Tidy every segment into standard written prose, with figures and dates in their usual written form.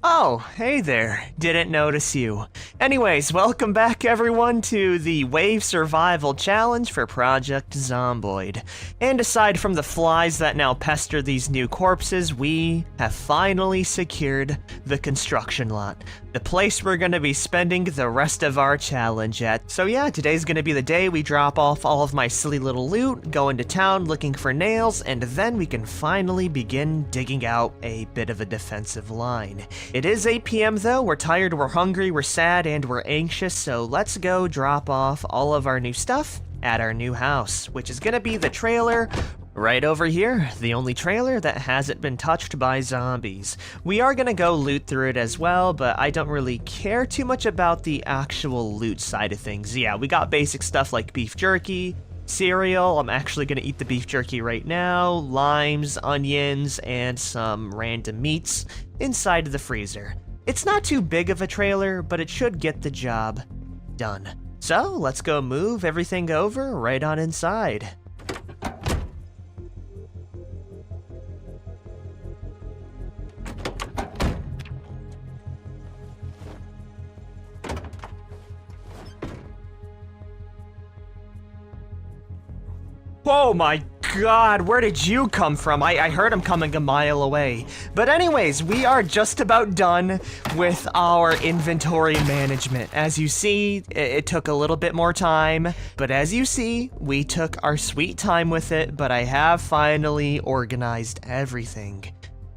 Oh, hey there. Didn't notice you. Anyways, welcome back everyone to the Wave Survival Challenge for Project Zomboid. And aside from the flies that now pester these new corpses, we have finally secured the construction lot. The place we're gonna be spending the rest of our challenge at. So yeah, today's gonna be the day we drop off all of my silly little loot, go into town looking for nails, and then we can finally begin digging out a bit of a defensive line. It is 8 PM though, we're tired, we're hungry, we're sad, and we're anxious, so let's go drop off all of our new stuff at our new house, which is gonna be the trailer right over here, the only trailer that hasn't been touched by zombies. We are gonna go loot through it as well, but I don't really care too much about the actual loot side of things. Yeah, we got basic stuff like beef jerky, cereal, I'm actually gonna eat the beef jerky right now, limes, onions, and some random meats inside the freezer. It's not too big of a trailer, but it should get the job done. So let's go move everything over right on inside. Oh my god, where did you come from? I heard him coming a mile away. But anyways, we are just about done with our inventory management. As you see, it took a little bit more time, but as you see, we took our sweet time with it, but I have finally organized everything.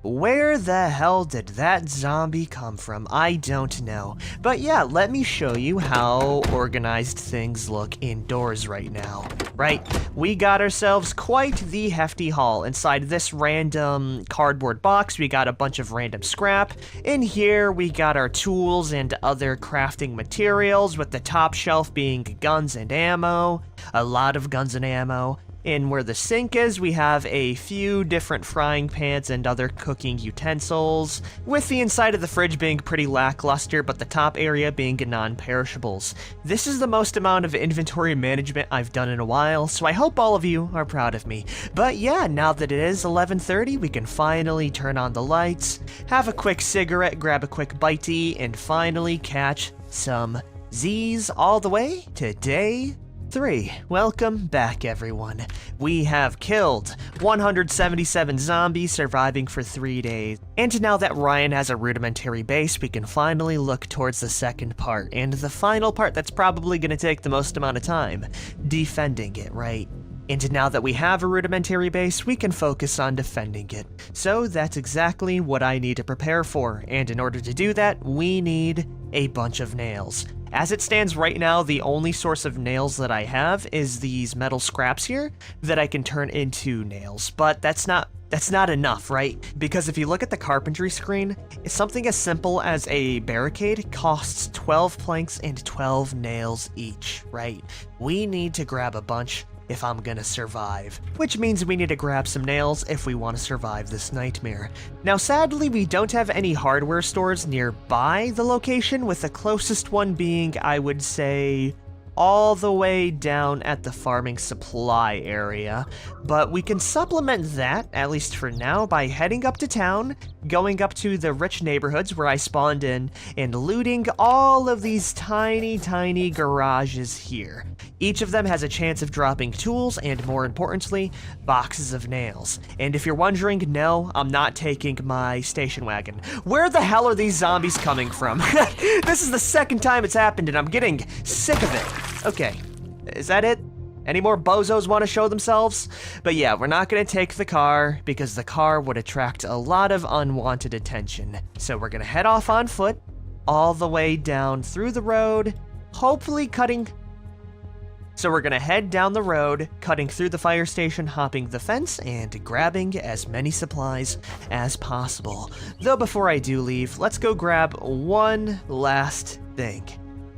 Where the hell did that zombie come from? I don't know. But yeah, let me show you how organized things look indoors right now. Right? We got ourselves quite the hefty haul. Inside this random cardboard box, we got a bunch of random scrap. In here, we got our tools and other crafting materials, with the top shelf being guns and ammo. A lot of guns and ammo. In where the sink is, we have a few different frying pans and other cooking utensils, with the inside of the fridge being pretty lackluster, but the top area being non-perishables. This is the most amount of inventory management I've done in a while, so I hope all of you are proud of me. But yeah, now that it is 11:30, we can finally turn on the lights, have a quick cigarette, grab a quick bite to eat, and finally catch some Z's all the way to day 3. Welcome back everyone. We have killed 177 zombies, surviving for 3 days. And now that Ryan has a rudimentary base, we can finally look towards the second part, and the final part that's probably going to take the most amount of time. Defending it, right? And now that we have a rudimentary base, we can focus on defending it. So that's exactly what I need to prepare for, and in order to do that, we need a bunch of nails. As it stands right now, the only source of nails that I have is these metal scraps here that I can turn into nails, but that's not enough, right? Because if you look at the carpentry screen, something as simple as a barricade costs 12 planks and 12 nails each, right? We need to grab a bunch if I'm gonna survive, which means we need to grab some nails if we want to survive this nightmare. Now sadly, we don't have any hardware stores nearby the location, with the closest one being, I would say, all the way down at the farming supply area, but we can supplement that, at least for now, by heading up to town, going up to the rich neighborhoods where I spawned in, and looting all of these tiny garages here. Each of them has a chance of dropping tools and, more importantly, boxes of nails. And if you're wondering, no, I'm not taking my station wagon. Where the hell are these zombies coming from? This is the second time it's happened and I'm getting sick of it. Okay, is that it? Any more bozos want to show themselves? But yeah, we're not going to take the car because the car would attract a lot of unwanted attention. So we're going to head off on foot all the way down through the road, hopefully cutting... So we're gonna head down the road, cutting through the fire station, hopping the fence, and grabbing as many supplies as possible. Though before I do leave, let's go grab one last thing.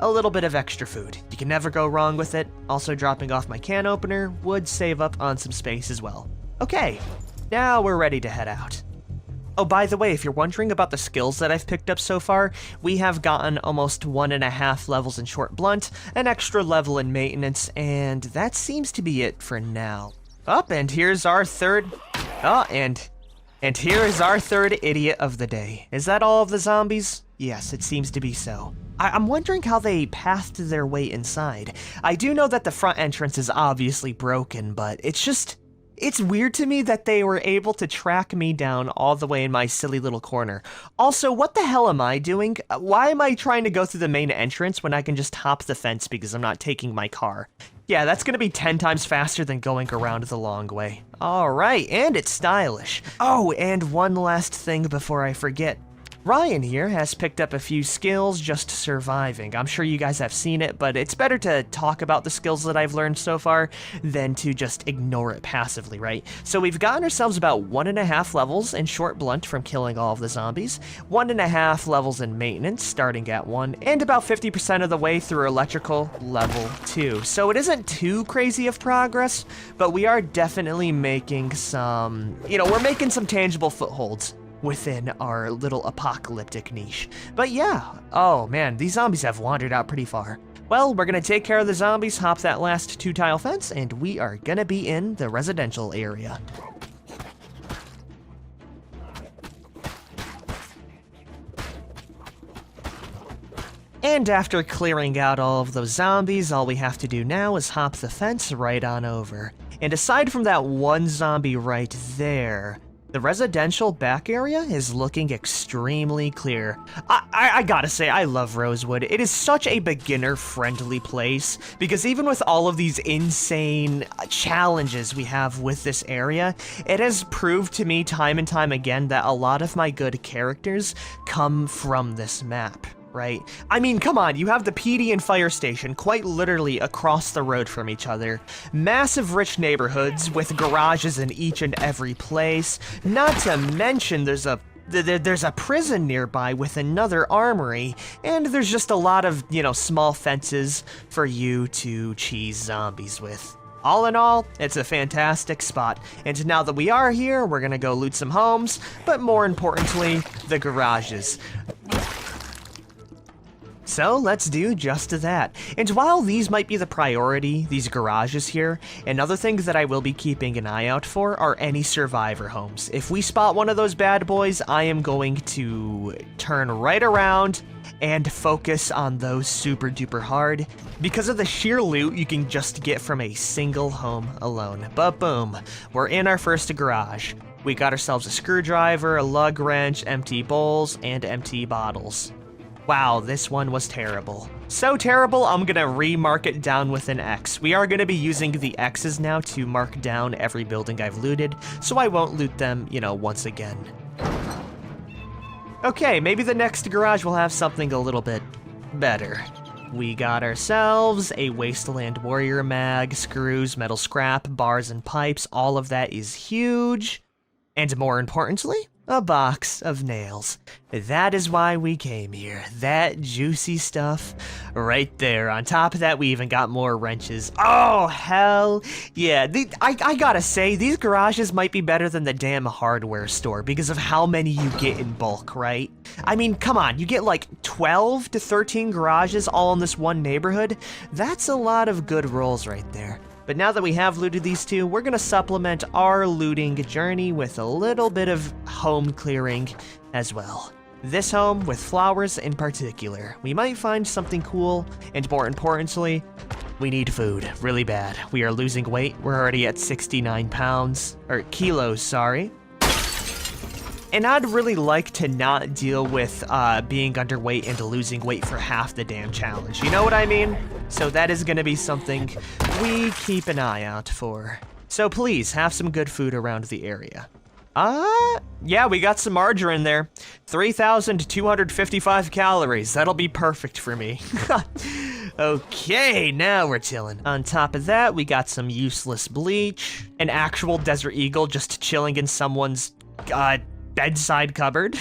A little bit of extra food. You can never go wrong with it. Also, dropping off my can opener would save up on some space as well. Okay, now we're ready to head out. Oh, by the way, if you're wondering about the skills that I've picked up so far, we have gotten almost 1.5 levels in short blunt, an extra level in maintenance, and that seems to be it for now. Oh, and here's our third... Oh, and And here is our third idiot of the day. Is that all of the zombies? Yes, it seems to be so. I'm wondering how they pathed their way inside. I do know that the front entrance is obviously broken, but it's weird to me that they were able to track me down all the way in my silly little corner. Also, what the hell am I doing? Why am I trying to go through the main entrance when I can just hop the fence because I'm not taking my car? Yeah, that's gonna be 10 times faster than going around the long way. All right, and it's stylish. Oh, and one last thing before I forget. Ryan here has picked up a few skills just surviving. I'm sure you guys have seen it, but it's better to talk about the skills that I've learned so far than to just ignore it passively, right? So we've gotten ourselves about 1.5 levels in short blunt from killing all of the zombies, 1.5 levels in maintenance starting at 1, and about 50% of the way through electrical level 2. So it isn't too crazy of progress, but we are definitely making some, we're making some tangible footholds within our little apocalyptic niche. But yeah, oh man, these zombies have wandered out pretty far. Well, we're gonna take care of the zombies, hop that last 2-tile fence, and we are gonna be in the residential area. And after clearing out all of those zombies, all we have to do now is hop the fence right on over. And aside from that one zombie right there, the residential back area is looking extremely clear. I gotta say, I love Rosewood. It is such a beginner-friendly place, because even with all of these insane challenges we have with this area, it has proved to me time and time again that a lot of my good characters come from this map. Right? I mean, come on, you have the PD and fire station quite literally across the road from each other. Massive rich neighborhoods with garages in each and every place. Not to mention there's a prison nearby with another armory, and there's just a lot of, small fences for you to cheese zombies with. All in all, it's a fantastic spot, and now that we are here, we're gonna go loot some homes, but more importantly, the garages. So let's do just that. And while these might be the priority, these garages here, another thing that I will be keeping an eye out for are any survivor homes. If we spot one of those bad boys, I am going to turn right around and focus on those super duper hard because of the sheer loot you can just get from a single home alone. But boom, we're in our first garage. We got ourselves a screwdriver, a lug wrench, empty bowls, and empty bottles. Wow, this one was terrible. So terrible, I'm gonna remark it down with an X. We are gonna be using the X's now to mark down every building I've looted, so I won't loot them, once again. Okay, maybe the next garage will have something a little bit better. We got ourselves a Wasteland Warrior mag, screws, metal scrap, bars and pipes, all of that is huge. And more importantly, a box of nails. That is why we came here. That juicy stuff right there. On top of that, we even got more wrenches. Oh, hell yeah. I gotta say, these garages might be better than the damn hardware store because of how many you get in bulk, right? I mean, come on, you get like 12 to 13 garages all in this one neighborhood. That's a lot of good rolls right there. But now that we have looted these two, we're gonna supplement our looting journey with a little bit of home clearing as well. This home with flowers in particular. We might find something cool, and more importantly, we need food really bad. We are losing weight. We're already at 69 pounds, or kilos, sorry. And I'd really like to not deal with being underweight and losing weight for half the damn challenge. You know what I mean? So that is gonna be something we keep an eye out for. So please, have some good food around the area. Yeah, we got some margarine there. 3,255 calories. That'll be perfect for me. Okay, now we're chilling. On top of that, we got some useless bleach, an actual desert eagle just chilling in someone's, bedside cupboard.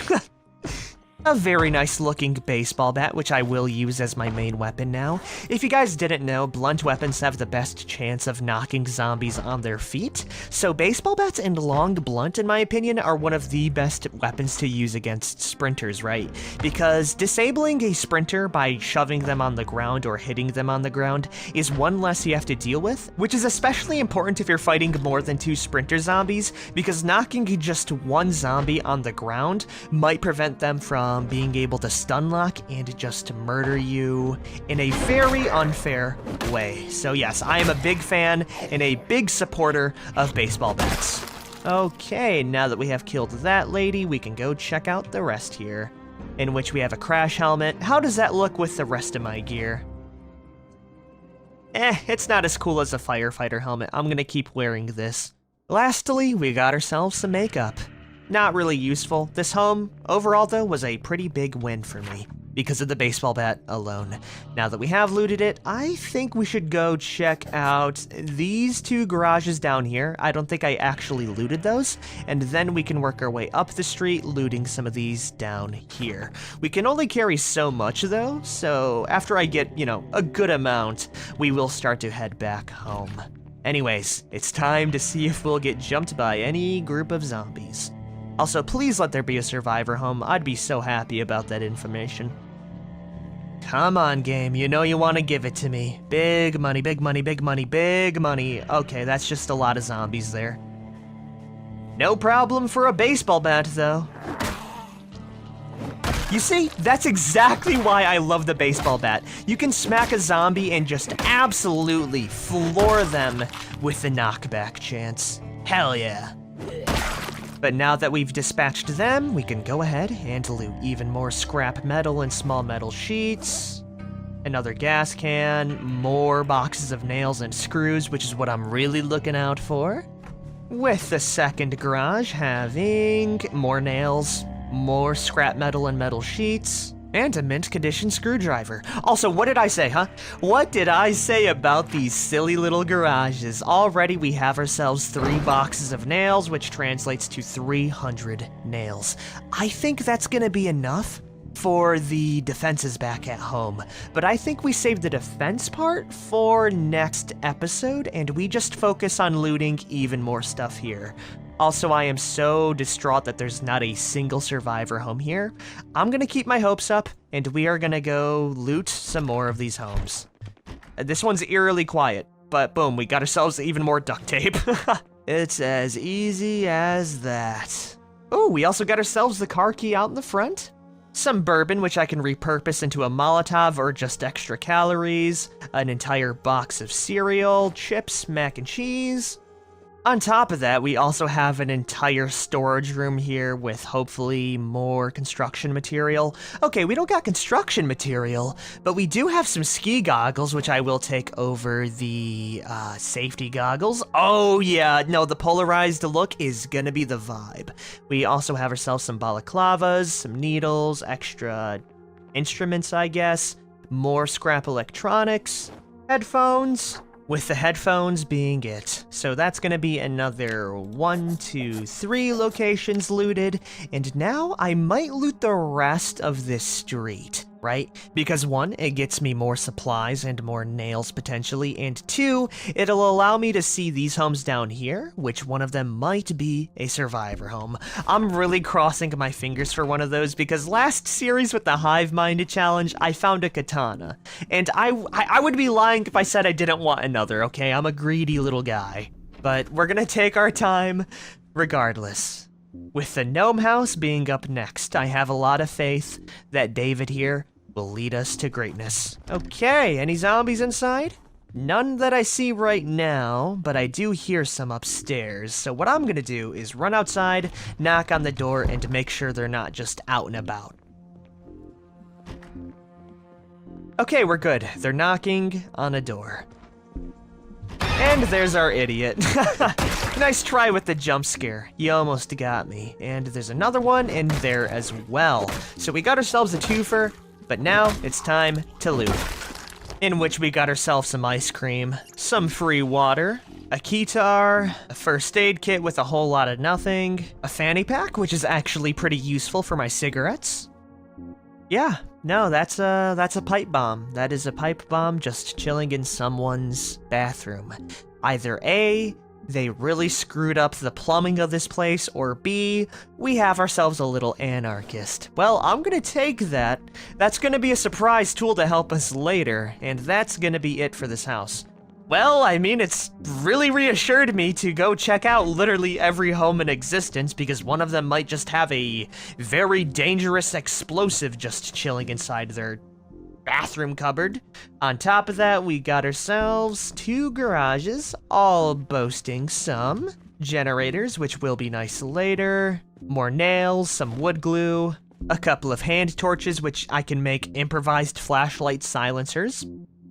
a very nice looking baseball bat, which I will use as my main weapon now. If you guys didn't know, blunt weapons have the best chance of knocking zombies on their feet, so baseball bats and long blunt, in my opinion, are one of the best weapons to use against sprinters, right? Because disabling a sprinter by shoving them on the ground or hitting them on the ground is one less you have to deal with, which is especially important if you're fighting more than 2 sprinter zombies, because knocking just one zombie on the ground might prevent them from being able to stun lock and just murder you in a very unfair way. So yes, I am a big fan and a big supporter of baseball bats. Okay, now that we have killed that lady, we can go check out the rest here, in which we have a crash helmet. How does that look with the rest of my gear? It's not as cool as a firefighter helmet. I'm gonna keep wearing this. Lastly, we got ourselves some makeup. Not really useful. This home, overall though, was a pretty big win for me, because of the baseball bat alone. Now that we have looted it, I think we should go check out these 2 garages down here. I don't think I actually looted those, and then we can work our way up the street, looting some of these down here. We can only carry so much though, so after I get, a good amount, we will start to head back home. Anyways, it's time to see if we'll get jumped by any group of zombies. Also, please let there be a survivor home. I'd be so happy about that information. Come on, game. You know you want to give it to me. Big money, big money, big money, big money. Okay, that's just a lot of zombies there. No problem for a baseball bat, though. You see, that's exactly why I love the baseball bat. You can smack a zombie and just absolutely floor them with the knockback chance. Hell yeah. But now that we've dispatched them, we can go ahead and loot even more scrap metal and small metal sheets. Another gas can, more boxes of nails and screws, which is what I'm really looking out for. With the second garage having more nails, more scrap metal and metal sheets, and a mint condition screwdriver. Also, what did I say, huh? What did I say about these silly little garages? Already we have ourselves 3 boxes of nails, which translates to 300 nails. I think that's gonna be enough for the defenses back at home, but I think we save the defense part for next episode, and we just focus on looting even more stuff here. Also, I am so distraught that there's not a single survivor home here. I'm gonna keep my hopes up, and we are gonna go loot some more of these homes. This one's eerily quiet, but boom, we got ourselves even more duct tape. It's as easy as that. Oh, we also got ourselves the car key out in the front. Some bourbon, which I can repurpose into a Molotov or just extra calories. An entire box of cereal, chips, mac and cheese. On top of that, we also have an entire storage room here with hopefully more construction material. Okay, we don't got construction material, but we do have some ski goggles, which I will take over the safety goggles. Oh yeah, no, the polarized look is gonna be the vibe. We also have ourselves some balaclavas, some needles, extra instruments, I guess, more scrap electronics, headphones, with the headphones being it. So that's gonna be another 1, 2, 3 locations looted, and now I might loot the rest of this street, right? Because 1, it gets me more supplies and more nails potentially, and 2, it'll allow me to see these homes down here, which one of them might be a survivor home. I'm really crossing my fingers for one of those because last series with the Hive Mind challenge, I found a katana, and I would be lying if I said I didn't want another, okay? I'm a greedy little guy. But we're gonna take our time regardless. With the gnome house being up next, I have a lot of faith that David here will lead us to greatness. Okay, any zombies inside? None that I see right now, but I do hear some upstairs. So what I'm gonna do is run outside, knock on the door, and make sure they're not just out and about. Okay, we're good. They're knocking on a door. And there's our idiot. Nice try with the jump scare. You almost got me. And there's another one in there as well. So we got ourselves a twofer, but now it's time to loot. In which we got ourselves some ice cream, some free water, a keytar, a first aid kit with a whole lot of nothing, a fanny pack, which is actually pretty useful for my cigarettes, Yeah, no, that's a pipe bomb. That is a pipe bomb just chilling in someone's bathroom. Either A, they really screwed up the plumbing of this place, or B, we have ourselves a little anarchist. Well, I'm gonna take that. That's gonna be a surprise tool to help us later, and that's gonna be it for this house. Well, I mean, it's really reassured me to go check out literally every home in existence because one of them might just have a very dangerous explosive just chilling inside their bathroom cupboard. On top of that, we got ourselves 2 garages, all boasting some generators, which will be nice later, more nails, some wood glue, a couple of hand torches, which I can make improvised flashlight silencers.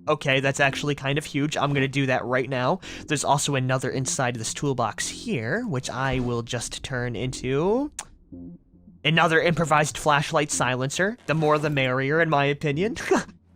Okay, that's actually kind of huge. I'm gonna do that right now. There's also another inside this toolbox here, which I will just turn into another improvised flashlight silencer. The more the merrier, in my opinion.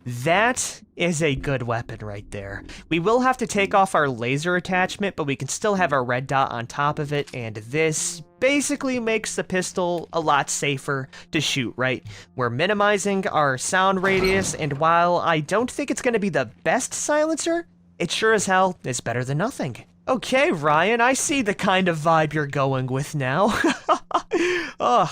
That is a good weapon right there. We will have to take off our laser attachment, but we can still have our red dot on top of it, and this basically makes the pistol a lot safer to shoot, right? We're minimizing our sound radius, and while I don't think it's going to be the best silencer, it sure as hell is better than nothing. Okay, Ryan, I see the kind of vibe you're going with now. Ugh.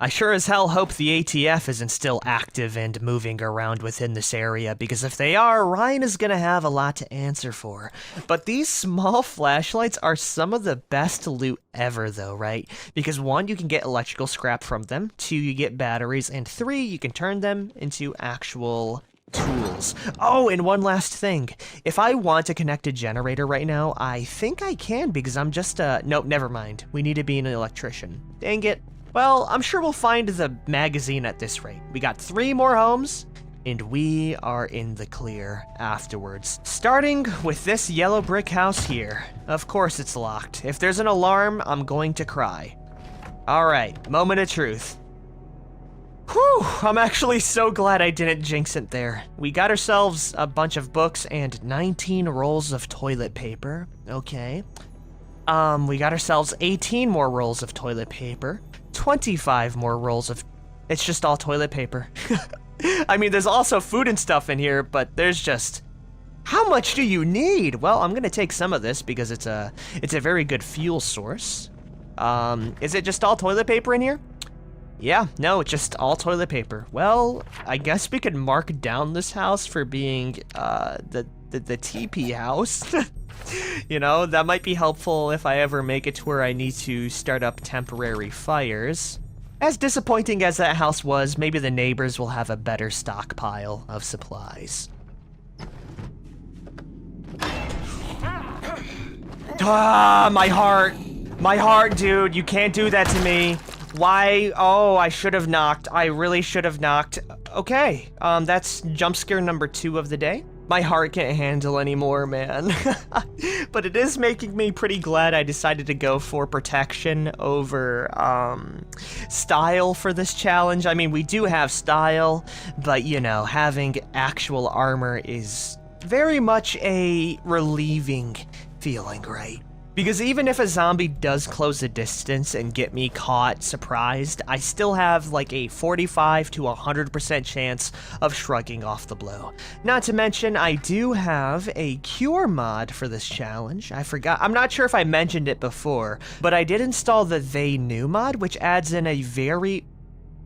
I sure as hell hope the ATF isn't still active and moving around within this area, because if they are, Ryan is gonna have a lot to answer for. But these small flashlights are some of the best loot ever though, right? Because 1, you can get electrical scrap from them, 2, you get batteries, and 3, you can turn them into actual tools. Oh, and one last thing. If I want to connect a generator right now, I think I can because I'm just nope, never mind. We need to be an electrician. Dang it. Well, I'm sure we'll find the magazine at this rate. We got 3 more homes, and we are in the clear afterwards. Starting with this yellow brick house here. Of course it's locked. If there's an alarm, I'm going to cry. Alright, moment of truth. Whew, I'm actually so glad I didn't jinx it there. We got ourselves a bunch of books and 19 rolls of toilet paper. Okay. We got ourselves 18 more rolls of toilet paper. 25 more rolls of... It's just all toilet paper. I mean, there's also food and stuff in here, but there's just... How much do you need? Well, I'm gonna take some of this because it's a very good fuel source. Is it just all toilet paper in here? Yeah, no, it's just all toilet paper. Well, I guess we could mark down this house for being, the teepee house. You know, that might be helpful if I ever make it to where I need to start up temporary fires. As disappointing as that house was, maybe the neighbors will have a better stockpile of supplies. Ah, my heart. My heart, dude, you can't do that to me. Why? Oh, I should have knocked. I really should have knocked. Okay, that's jump scare number 2 of the day. My heart can't handle anymore, man. But it is making me pretty glad I decided to go for protection over, style for this challenge. I mean, we do have style, but, you know, having actual armor is very much a relieving feeling, right? Because even if a zombie does close the distance and get me caught surprised, I still have like a 45 to 100% chance of shrugging off the blow. Not to mention, I do have a cure mod for this challenge. I forgot, I'm not sure if I mentioned it before, but I did install the They Knew mod, which adds in a very...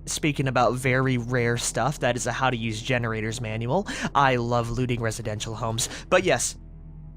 Speaking about very rare stuff, that is a how to use generators manual. I love looting residential homes, but yes.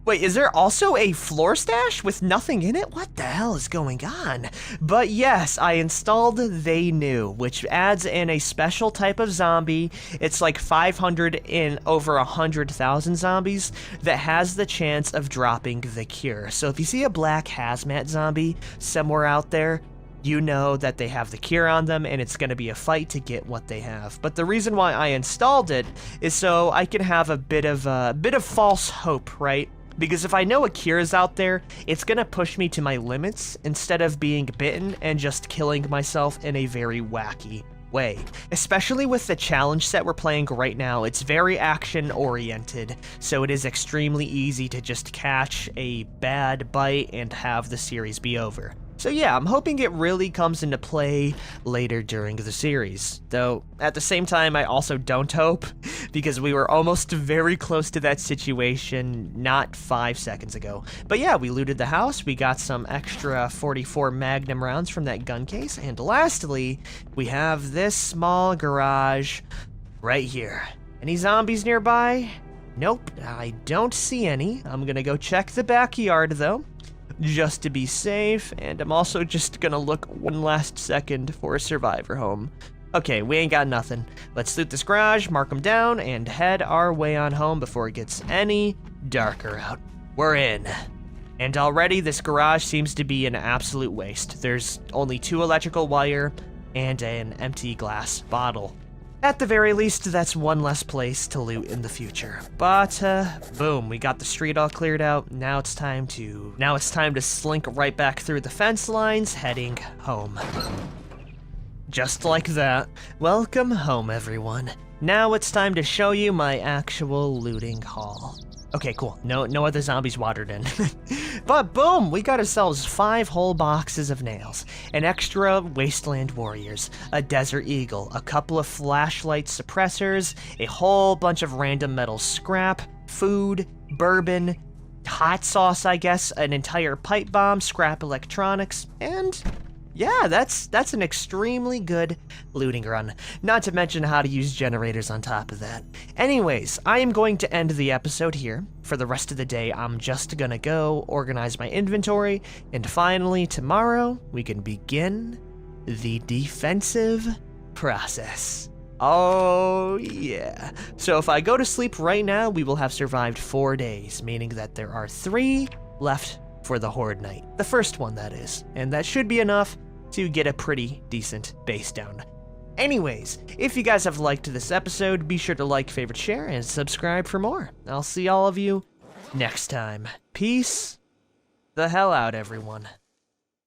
Wait, is there also a floor stash with nothing in it? What the hell is going on? But yes, I installed They Knew, which adds in a special type of zombie. It's like 500 in over 100,000 zombies that has the chance of dropping the cure. So if you see a black hazmat zombie somewhere out there, you know that they have the cure on them and it's going to be a fight to get what they have. But the reason why I installed it is so I can have a bit of false hope, right? Because if I know a cure is out there, it's gonna push me to my limits instead of being bitten and just killing myself in a very wacky way. Especially with the challenge set we're playing right now, it's very action-oriented, so it is extremely easy to just catch a bad bite and have the series be over. So yeah, I'm hoping it really comes into play later during the series. Though, at the same time, I also don't hope, because we were almost very close to that situation not 5 seconds ago. But yeah, we looted the house, we got some extra 44 Magnum rounds from that gun case, and lastly, we have this small garage right here. Any zombies nearby? Nope, I don't see any. I'm gonna go check the backyard though, just to be safe, and I'm also just gonna look one last second for a survivor home. Okay, we ain't got nothing. Let's loot this garage, mark them down, and head our way on home before it gets any darker out. We're in. And already this garage seems to be an absolute waste. There's only 2 electrical wire and an empty glass bottle. At the very least, that's one less place to loot in the future. But, boom, we got the street all cleared out. Now it's time to slink right back through the fence lines, heading home. Just like that. Welcome home, everyone. Now it's time to show you my actual looting haul. Okay, cool. No other zombies watered in. But boom, we got ourselves 5 whole boxes of nails, an extra Wasteland Warriors, a Desert Eagle, a couple of flashlight suppressors, a whole bunch of random metal scrap, food, bourbon, hot sauce, I guess, an entire pipe bomb, scrap electronics, and yeah, that's an extremely good looting run. Not to mention how to use generators on top of that. Anyways, I am going to end the episode here. For the rest of the day, I'm just gonna go organize my inventory, and finally, tomorrow, we can begin the defensive process. Oh, yeah. So if I go to sleep right now, we will have survived 4 days, meaning that there are 3 left for the Horde Night. The first one, that is. And that should be enough to get a pretty decent base down. Anyways, if you guys have liked this episode, be sure to like, favorite, share, and subscribe for more. I'll see all of you next time. Peace the hell out, everyone.